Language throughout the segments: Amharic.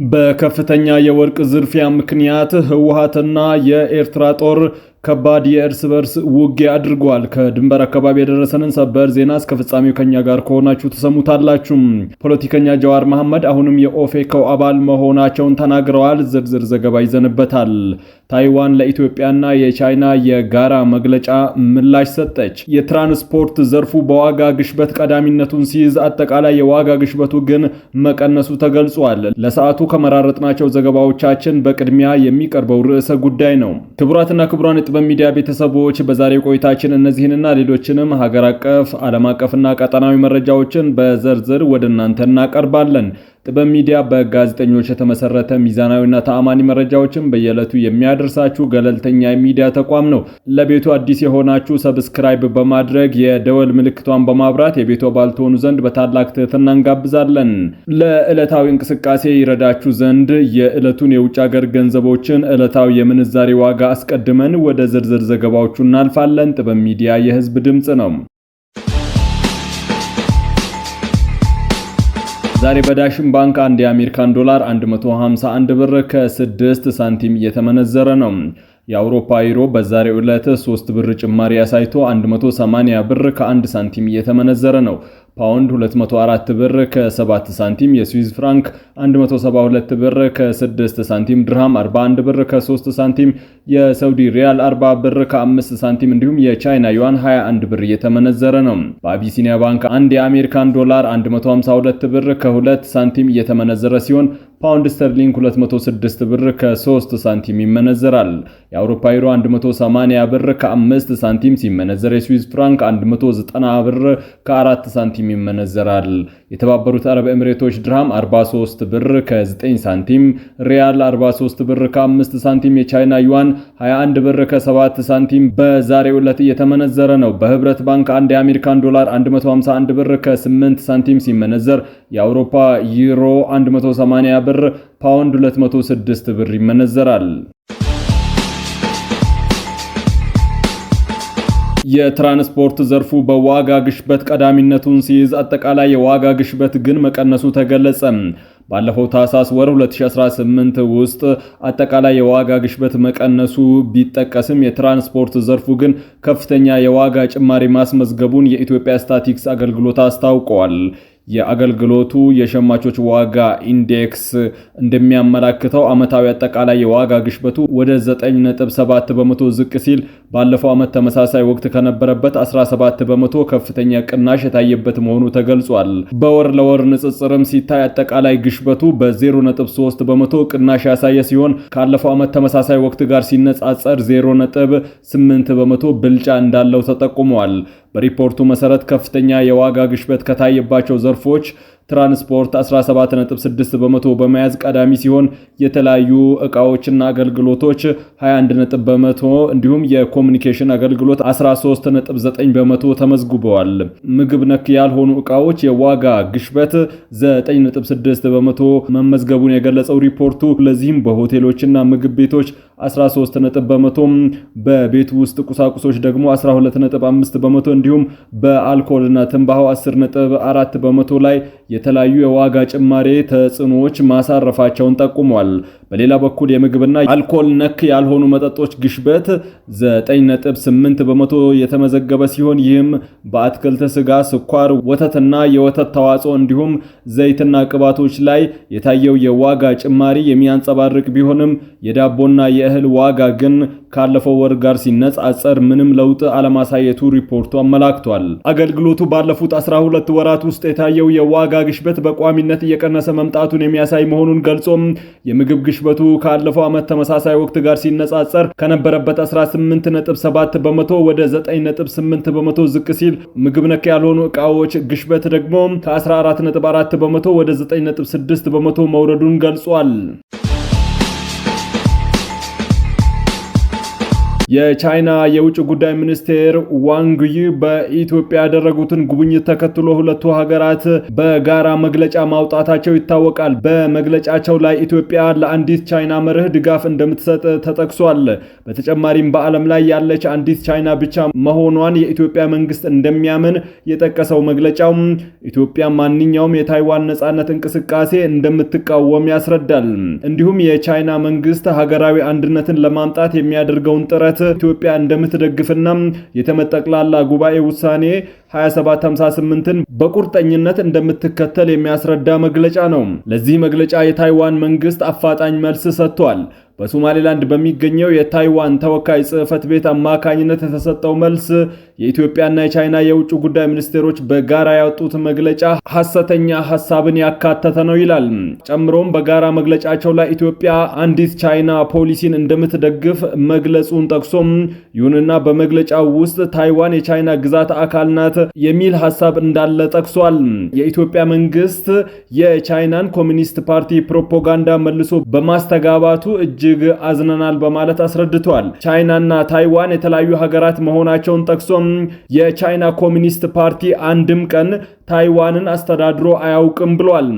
በከፍተኛ የወርቅ ዝርፊያ ምክንያት ህወሓትና የኤርትራ ጦር ከባድ የእርስ በርስ ውጊያ አድርጓል። ከድንበር አካባቢ የደረሰንን ሰበር ዜና እስከ ፍጻሜው ከኛ ጋር ከሆናችሁ ተሰሙታላችሁ። ፖለቲከኛ ጀዋር መሐመድ አሁንም የኦፌኮ አባል መሆናቸውን ተናግረዋል። ዝርዝር ዘገባ ይዘንበታል። ታይዋን ለኢትዮጵያና የቻይና የጋራ መግለጫ ምላሽ ሰጠች። የትራንስፖርት ዘርፉ በዋጋ ግሽበት ቀዳሚነቱን ሲይዝ፣ አጠቃላይ የዋጋ ግሽበቱ ግን መቀነሱ ተገልጿል። ለሰዓቱ ከመራረጥናቸው ዘገባዎቻችን በቅድሚያ የሚቀርበው ርዕሰ ጉዳይ ነው። ክቡራትና ክቡራን ጥበብ ሚዲያ ቤተሰቦች በዛሬው ቆይታችን እነዚህንና ሌሎችንም ሀገር አቀፍ፣ ዓለም አቀፍና ቀጠናዊ መረጃዎችን በዝርዝር ወደ እናንተ እናቀርባለን። ጥበብ ሚዲያ በጋዜጠኞች የተመሰረተ ሚዛናዊና ተአማኒ መረጃዎችን በየዕለቱ የሚያደርሳችሁ ገለልተኛ የሚዲያ ተቋም ነው። ለቤቱ አዲስ የሆናችሁ ሰብስክራይብ በማድረግ የደወል ምልክቷን በማብራት የቤቱ አባል ትሆኑ ዘንድ በታላቅ ትህትና እንጋብዛለን። ለዕለታዊ እንቅስቃሴ ይረዳችሁ ዘንድ የዕለቱን የውጭ ሀገር ገንዘቦችን ዕለታዊ የምንዛሬ ዋጋ አስቀድመን ወደ ዝርዝር ዘገባዎቹ እናልፋለን። ጥበብ ሚዲያ የህዝብ ድምጽ ነው። ዛሬ በዳሽን ባንክ አንድ የአሜሪካን ዶላር 151 ብር ከ6 ሳንቲም እየተመነዘረ ነው። የአውሮፓ ዩሮ በዛሬው ዕለት 3 ብር ጭማሪ አሳይቶ 180 ብር ከ1 ሳንቲም እየተመነዘረ ነው። ፓውንድ 204 ብር ከ7 ሳንቲም፣ የስዊዝ ፍራንክ 172 ብር ከ6 ሳንቲም፣ ድርሃም 41 ብር ከ3 ሳንቲም፣ የሳውዲ ሪያል 40 ብር ከ5 ሳንቲም እንዲሁም የቻይና ዩዋን 21 ብር እየተመነዘረ ነው። በአቢሲኒያ ባንክ አንድ የአሜሪካን ዶላር 152 ብር ከ2 ሳንቲም እየተመነዘረ ሲሆን ፓውንድ ስተርሊንግ 206 ብር ከ3 ሳንቲም ይመነዘራል። የአውሮፓ ዩሮ 180 ብር ከ5 ሳንቲም ሲመነዘር የስዊዝ ፍራንክ 190 ብር ከ4 ሳንቲም ይመነዘራል። የተባበሩት አረብ ኤሚሬቶች ድርሃም 43 ብር ከ9 ሳንቲም፣ ሪያል 43 ብር ከ5 ሳንቲም፣ የቻይና ዩዋን 21 ብር ከ7 ሳንቲም በዛሬው ዕለት እየተመነዘረ ነው። በህብረት ባንክ አንድ የአሜሪካን ዶላር 151 ብር ከ8 ሳንቲም ሲመነዘር የአውሮፓ ዩሮ 180 ብር፣ ፓውንድ 206 ብር ይመነዘራል። የትራንስፖርት ዘርፉ በዋጋ ግሽበት ቀዳሚነቱን ሲይዝ፣ አጠቃላይ የዋጋ ግሽበት ግን መቀነሱ ተገለጸ። ባለፈው ታህሳስ ወር 2018 ውስጥ አጠቃላይ የዋጋ ግሽበት መቀነሱ ቢጠቀስም የትራንስፖርት ዘርፉ ግን ከፍተኛ የዋጋ ጭማሪ ማስመዝገቡን የኢትዮጵያ ስታቲስቲክስ አገልግሎት አስታውቋል። የአገልግሎቱ የሸማቾች ዋጋ ኢንዴክስ እንደሚያመላክተው ዓመታዊ አጠቃላይ የዋጋ ግሽበቱ ወደ 9.7 በመቶ ዝቅ ሲል ባለፈው ዓመት ተመሳሳይ ወቅት ከነበረበት 17 በመቶ ከፍተኛ ቅናሽ የታየበት መሆኑ ተገልጿል። በወር ለወር ንጽጽርም ሲታይ አጠቃላይ ግሽበቱ በ0.3 በመቶ ቅናሽ ያሳየ ሲሆን ካለፈው ዓመት ተመሳሳይ ወቅት ጋር ሲነጻጸር 0.8 በመቶ ብልጫ እንዳለው ተጠቁሟል። በሪፖርቱ መሰረት ከፍተኛ የዋጋ ግሽበት ከታየባቸው ዘርፎች ትራንስፖርት 17.6 በመቶ በመያዝ ቀዳሚ ሲሆን የተለያዩ ዕቃዎችና አገልግሎቶች 21 በመቶ እንዲሁም የኮሙኒኬሽን አገልግሎት 13.9 በመቶ ተመዝግበዋል። ምግብ ነክ ያልሆኑ ዕቃዎች የዋጋ ግሽበት 9.6 በመቶ መመዝገቡን የገለጸው ሪፖርቱ ለዚህም በሆቴሎችና ምግብ ቤቶች 13 በመቶ፣ በቤት ውስጥ ቁሳቁሶች ደግሞ 12.5 በመቶ እንዲሁም በአልኮልና ትንባሆ 10.4 በመቶ ላይ የተለያዩ የዋጋ ጭማሪ ተጽዕኖዎች ማሳረፋቸውን ጠቁሟል። በሌላ በኩል የምግብና አልኮል ነክ ያልሆኑ መጠጦች ግሽበት 9.8 በመቶ የተመዘገበ ሲሆን ይህም በአትክልት፣ ስጋ፣ ስኳር፣ ወተትና የወተት ተዋጽኦ እንዲሁም ዘይትና ቅባቶች ላይ የታየው የዋጋ ጭማሪ የሚያንጸባርቅ ቢሆንም የዳቦና የእህል ዋጋ ግን ካለፈው ወር ጋር ሲነጻጸር ምንም ለውጥ አለማሳየቱ ሪፖርቱ አመላክቷል። አገልግሎቱ ባለፉት 12 ወራት ውስጥ የታየው የዋጋ ግሽበት በቋሚነት እየቀነሰ መምጣቱን የሚያሳይ መሆኑን ገልጾም የምግብ ግሽበቱ ካለፈው ዓመት ተመሳሳይ ወቅት ጋር ሲነጻጸር ከነበረበት 18.7 በመቶ ወደ 9.8 በመቶ ዝቅ ሲል፣ ምግብ ነክ ያልሆኑ ዕቃዎች ግሽበት ደግሞ ከ14.4 በመቶ ወደ 9.6 በመቶ መውረዱን ገልጿል። የቻይና የውጭ ጉዳይ ሚኒስቴር ዋንግ ይ በኢትዮጵያ ያደረጉትን ጉብኝት ተከትሎ ሁለቱ ሀገራት በጋራ መግለጫ ማውጣታቸው ይታወቃል። በመግለጫቸው ላይ ኢትዮጵያ ለአንዲት ቻይና መርህ ድጋፍ እንደምትሰጥ ተጠቅሷል። በተጨማሪም በዓለም ላይ ያለች አንዲት ቻይና ብቻ መሆኗን የኢትዮጵያ መንግስት እንደሚያምን የጠቀሰው መግለጫው ኢትዮጵያ ማንኛውም የታይዋን ነጻነት እንቅስቃሴ እንደምትቃወም ያስረዳል። እንዲሁም የቻይና መንግስት ሀገራዊ አንድነትን ለማምጣት የሚያደርገውን ጥረት ኢትዮጵያ እንደምትደግፍና የተመጠቅላላ ጉባኤ ውሳኔ 2758ን በቁርጠኝነት እንደምትከተል የሚያስረዳ መግለጫ ነው። ለዚህ መግለጫ የታይዋን መንግስት አፋጣኝ መልስ ሰጥቷል። በሶማሌላንድ በሚገኘው የታይዋን ተወካይ ጽህፈት ቤት አማካኝነት የተሰጠው መልስ የኢትዮጵያና የቻይና የውጭ ጉዳይ ሚኒስቴሮች በጋራ ያወጡት መግለጫ ሐሰተኛ ሐሳብን ያካተተ ነው ይላል። ጨምሮም በጋራ መግለጫቸው ላይ ኢትዮጵያ አንዲት ቻይና ፖሊሲን እንደምትደግፍ መግለጹን ጠቅሶም ይሁንና በመግለጫው ውስጥ ታይዋን የቻይና ግዛት አካል ናት የሚል ሐሳብ እንዳለ ጠቅሷል። የኢትዮጵያ መንግስት የቻይናን ኮሚኒስት ፓርቲ ፕሮፓጋንዳ መልሶ በማስተጋባቱ እጅግ አዝነናል በማለት አስረድቷል። ቻይናና ታይዋን የተለያዩ ሀገራት መሆናቸውን ጠቅሶም የቻይና ኮሚኒስት ፓርቲ አንድም ቀን ታይዋንን አስተዳድሮ አያውቅም ብሏል።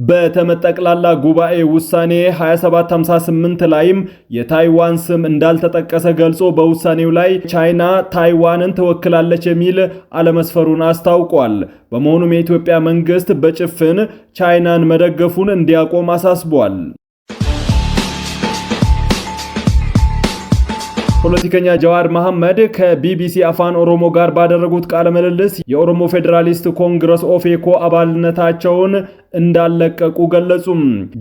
በተመጠቅላላ ጉባኤ ውሳኔ 2758 ላይም የታይዋን ስም እንዳልተጠቀሰ ገልጾ በውሳኔው ላይ ቻይና ታይዋንን ትወክላለች የሚል አለመስፈሩን አስታውቋል። በመሆኑም የኢትዮጵያ መንግስት በጭፍን ቻይናን መደገፉን እንዲያቆም አሳስቧል። ፖለቲከኛ ጀዋር መሐመድ ከቢቢሲ አፋን ኦሮሞ ጋር ባደረጉት ቃለ ምልልስ የኦሮሞ ፌዴራሊስት ኮንግረስ ኦፌኮ አባልነታቸውን እንዳለቀቁ ገለጹ።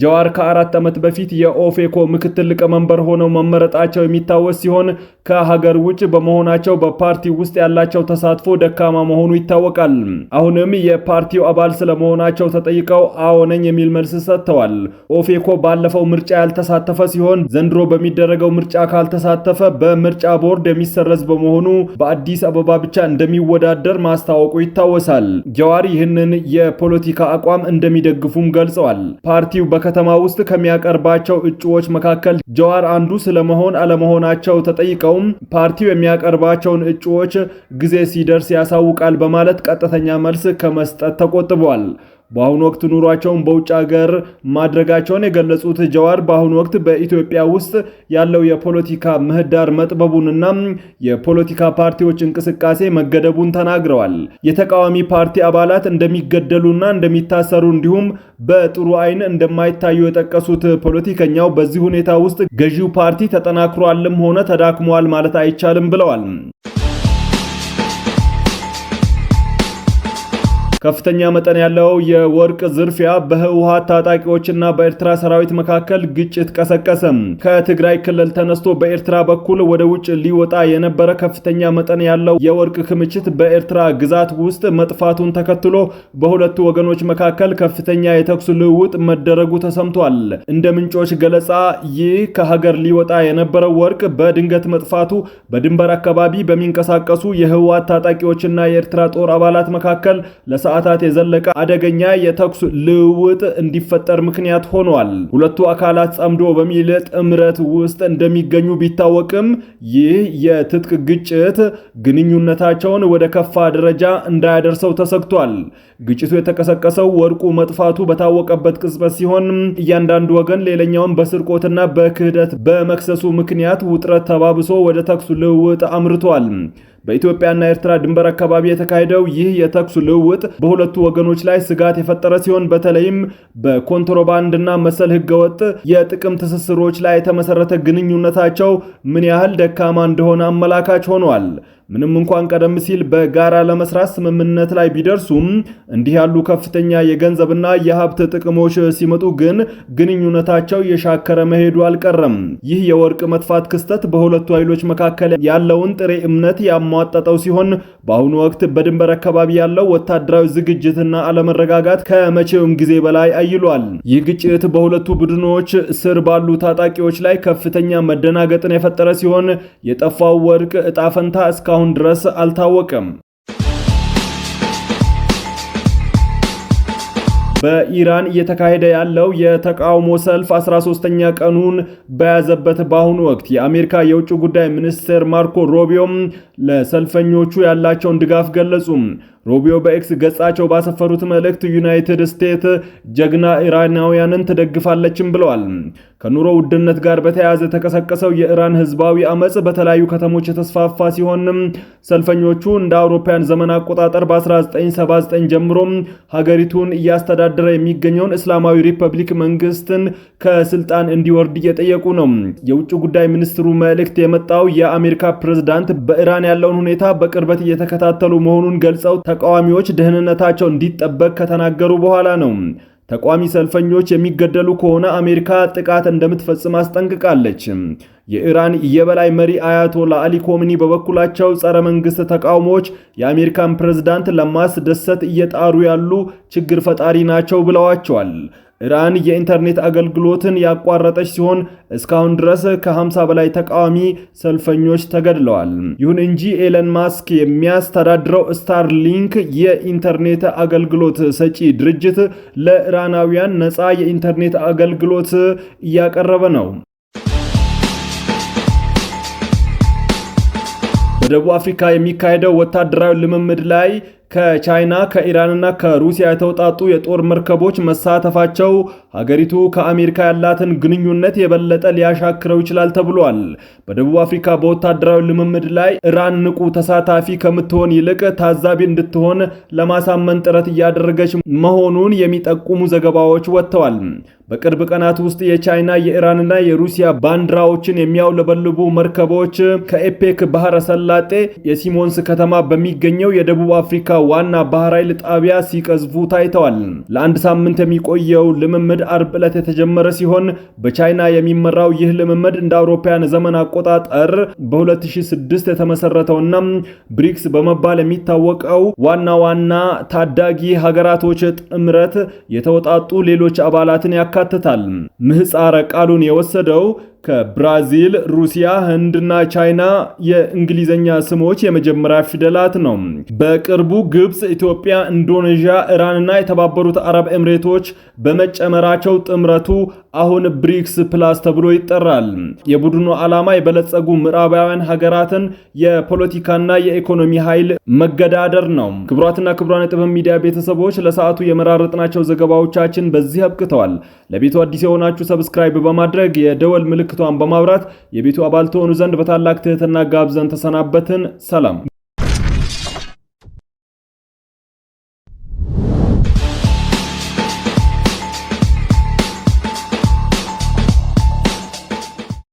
ጀዋር ከ4 ዓመት በፊት የኦፌኮ ምክትል ሊቀመንበር ሆነው መመረጣቸው የሚታወስ ሲሆን ከሀገር ውጭ በመሆናቸው በፓርቲ ውስጥ ያላቸው ተሳትፎ ደካማ መሆኑ ይታወቃል። አሁንም የፓርቲው አባል ስለመሆናቸው ተጠይቀው አዎ ነኝ የሚል መልስ ሰጥተዋል። ኦፌኮ ባለፈው ምርጫ ያልተሳተፈ ሲሆን ዘንድሮ በሚደረገው ምርጫ ካልተሳተፈ በምርጫ ቦርድ የሚሰረዝ በመሆኑ በአዲስ አበባ ብቻ እንደሚወዳደር ማስታወቁ ይታወሳል። ጀዋር ይህንን የፖለቲካ አቋም እንደሚደግፉም ገልጸዋል። ፓርቲው በከተማ ውስጥ ከሚያቀርባቸው እጩዎች መካከል ጀዋር አንዱ ስለመሆን አለመሆናቸው ተጠይቀው ፓርቲው የሚያቀርባቸውን እጩዎች ጊዜ ሲደርስ ያሳውቃል በማለት ቀጥተኛ መልስ ከመስጠት ተቆጥቧል። በአሁኑ ወቅት ኑሯቸውን በውጭ ሀገር ማድረጋቸውን የገለጹት ጀዋር በአሁኑ ወቅት በኢትዮጵያ ውስጥ ያለው የፖለቲካ ምህዳር መጥበቡንና የፖለቲካ ፓርቲዎች እንቅስቃሴ መገደቡን ተናግረዋል። የተቃዋሚ ፓርቲ አባላት እንደሚገደሉና እንደሚታሰሩ እንዲሁም በጥሩ አይን እንደማይታዩ የጠቀሱት ፖለቲከኛው በዚህ ሁኔታ ውስጥ ገዢው ፓርቲ ተጠናክሯልም ሆነ ተዳክሟል ማለት አይቻልም ብለዋል። ከፍተኛ መጠን ያለው የወርቅ ዝርፊያ በህወሓት ታጣቂዎችና በኤርትራ ሰራዊት መካከል ግጭት ቀሰቀሰ። ከትግራይ ክልል ተነስቶ በኤርትራ በኩል ወደ ውጭ ሊወጣ የነበረ ከፍተኛ መጠን ያለው የወርቅ ክምችት በኤርትራ ግዛት ውስጥ መጥፋቱን ተከትሎ በሁለቱ ወገኖች መካከል ከፍተኛ የተኩስ ልውውጥ መደረጉ ተሰምቷል። እንደ ምንጮች ገለጻ ይህ ከሀገር ሊወጣ የነበረው ወርቅ በድንገት መጥፋቱ በድንበር አካባቢ በሚንቀሳቀሱ የህወሓት ታጣቂዎችና የኤርትራ ጦር አባላት መካከል ለሰዓታት የዘለቀ አደገኛ የተኩስ ልውውጥ እንዲፈጠር ምክንያት ሆኗል። ሁለቱ አካላት ጸምዶ በሚል ጥምረት ውስጥ እንደሚገኙ ቢታወቅም ይህ የትጥቅ ግጭት ግንኙነታቸውን ወደ ከፋ ደረጃ እንዳያደርሰው ተሰግቷል። ግጭቱ የተቀሰቀሰው ወርቁ መጥፋቱ በታወቀበት ቅጽበት ሲሆን እያንዳንዱ ወገን ሌላኛውን በስርቆትና በክህደት በመክሰሱ ምክንያት ውጥረት ተባብሶ ወደ ተኩስ ልውውጥ አምርቷል። በኢትዮጵያና ኤርትራ ድንበር አካባቢ የተካሄደው ይህ የተኩስ ልውውጥ በሁለቱ ወገኖች ላይ ስጋት የፈጠረ ሲሆን በተለይም በኮንትሮባንድና መሰል ህገወጥ የጥቅም ትስስሮች ላይ የተመሰረተ ግንኙነታቸው ምን ያህል ደካማ እንደሆነ አመላካች ሆኗል። ምንም እንኳን ቀደም ሲል በጋራ ለመስራት ስምምነት ላይ ቢደርሱም እንዲህ ያሉ ከፍተኛ የገንዘብና የሀብት ጥቅሞች ሲመጡ ግን ግንኙነታቸው የሻከረ መሄዱ አልቀረም። ይህ የወርቅ መጥፋት ክስተት በሁለቱ ኃይሎች መካከል ያለውን ጥሬ እምነት ያሟጠጠው ሲሆን በአሁኑ ወቅት በድንበር አካባቢ ያለው ወታደራዊ ዝግጅትና አለመረጋጋት ከመቼውም ጊዜ በላይ አይሏል። ይህ ግጭት በሁለቱ ቡድኖች ስር ባሉ ታጣቂዎች ላይ ከፍተኛ መደናገጥን የፈጠረ ሲሆን የጠፋው ወርቅ ዕጣ ፈንታ እስካሁን ድረስ አልታወቀም። በኢራን እየተካሄደ ያለው የተቃውሞ ሰልፍ 13ኛ ቀኑን በያዘበት በአሁኑ ወቅት የአሜሪካ የውጭ ጉዳይ ሚኒስትር ማርኮ ሩቢዮ ለሰልፈኞቹ ያላቸውን ድጋፍ ገለጹ። ሩቢዮ በኤክስ ገጻቸው ባሰፈሩት መልእክት ዩናይትድ ስቴትስ ጀግና ኢራናውያንን ትደግፋለችም ብለዋል። ከኑሮ ውድነት ጋር በተያያዘ የተቀሰቀሰው የኢራን ህዝባዊ አመጽ በተለያዩ ከተሞች የተስፋፋ ሲሆን ሰልፈኞቹ እንደ አውሮፓውያን ዘመን አቆጣጠር በ1979 ጀምሮ ሀገሪቱን እያስተዳደረ የሚገኘውን እስላማዊ ሪፐብሊክ መንግስትን ከስልጣን እንዲወርድ እየጠየቁ ነው። የውጭ ጉዳይ ሚኒስትሩ መልእክት የመጣው የአሜሪካ ፕሬዝዳንት በኢራን ያለውን ሁኔታ በቅርበት እየተከታተሉ መሆኑን ገልጸው ተቃዋሚዎች ደህንነታቸው እንዲጠበቅ ከተናገሩ በኋላ ነው። ተቃዋሚ ሰልፈኞች የሚገደሉ ከሆነ አሜሪካ ጥቃት እንደምትፈጽም አስጠንቅቃለች። የኢራን የበላይ መሪ አያቶላ አሊ ኮሚኒ በበኩላቸው ጸረ መንግስት ተቃውሞዎች የአሜሪካን ፕሬዝዳንት ለማስደሰት እየጣሩ ያሉ ችግር ፈጣሪ ናቸው ብለዋቸዋል። ኢራን የኢንተርኔት አገልግሎትን ያቋረጠች ሲሆን እስካሁን ድረስ ከ50 በላይ ተቃዋሚ ሰልፈኞች ተገድለዋል። ይሁን እንጂ ኤለን ማስክ የሚያስተዳድረው ስታርሊንክ የኢንተርኔት አገልግሎት ሰጪ ድርጅት ለኢራናውያን ነፃ የኢንተርኔት አገልግሎት እያቀረበ ነው። በደቡብ አፍሪካ የሚካሄደው ወታደራዊ ልምምድ ላይ ከቻይና ከኢራንና ከሩሲያ የተውጣጡ የጦር መርከቦች መሳተፋቸው ሀገሪቱ ከአሜሪካ ያላትን ግንኙነት የበለጠ ሊያሻክረው ይችላል ተብሏል። በደቡብ አፍሪካ በወታደራዊ ልምምድ ላይ ኢራን ንቁ ተሳታፊ ከምትሆን ይልቅ ታዛቢ እንድትሆን ለማሳመን ጥረት እያደረገች መሆኑን የሚጠቁሙ ዘገባዎች ወጥተዋል። በቅርብ ቀናት ውስጥ የቻይና የኢራንና የሩሲያ ባንዲራዎችን የሚያውለበልቡ መርከቦች ከኤፔክ ባህረ ሰላጤ የሲሞንስ ከተማ በሚገኘው የደቡብ አፍሪካ ዋና ባህር ኃይል ጣቢያ ሲቀዝፉ ታይተዋል። ለአንድ ሳምንት የሚቆየው ልምምድ አርብ ዕለት የተጀመረ ሲሆን በቻይና የሚመራው ይህ ልምምድ እንደ አውሮፓውያን ዘመን አቆጣጠር በ2006 የተመሰረተውና ብሪክስ በመባል የሚታወቀው ዋና ታዳጊ ሀገራቶች ጥምረት የተወጣጡ ሌሎች አባላትን ያካትታል። ምህጻረ ቃሉን የወሰደው ከብራዚል፣ ሩሲያ፣ ህንድና ቻይና የእንግሊዘኛ ስሞች የመጀመሪያ ፊደላት ነው። በቅርቡ ግብጽ፣ ኢትዮጵያ፣ ኢንዶኔዥያ፣ ኢራንና የተባበሩት አረብ ኤምሬቶች በመጨመራቸው ጥምረቱ አሁን ብሪክስ ፕላስ ተብሎ ይጠራል። የቡድኑ ዓላማ የበለጸጉ ምዕራባውያን ሀገራትን የፖለቲካና የኢኮኖሚ ኃይል መገዳደር ነው። ክቡራትና ክቡራን የጥበብ ሚዲያ ቤተሰቦች ለሰዓቱ የመራረጥናቸው ዘገባዎቻችን በዚህ አብቅተዋል። ለቤቱ አዲስ የሆናችሁ ሰብስክራይብ በማድረግ የደወል ምልክቷን በማብራት የቤቱ አባል ትሆኑ ዘንድ በታላቅ ትህትና ጋብዘን ተሰናበትን። ሰላም።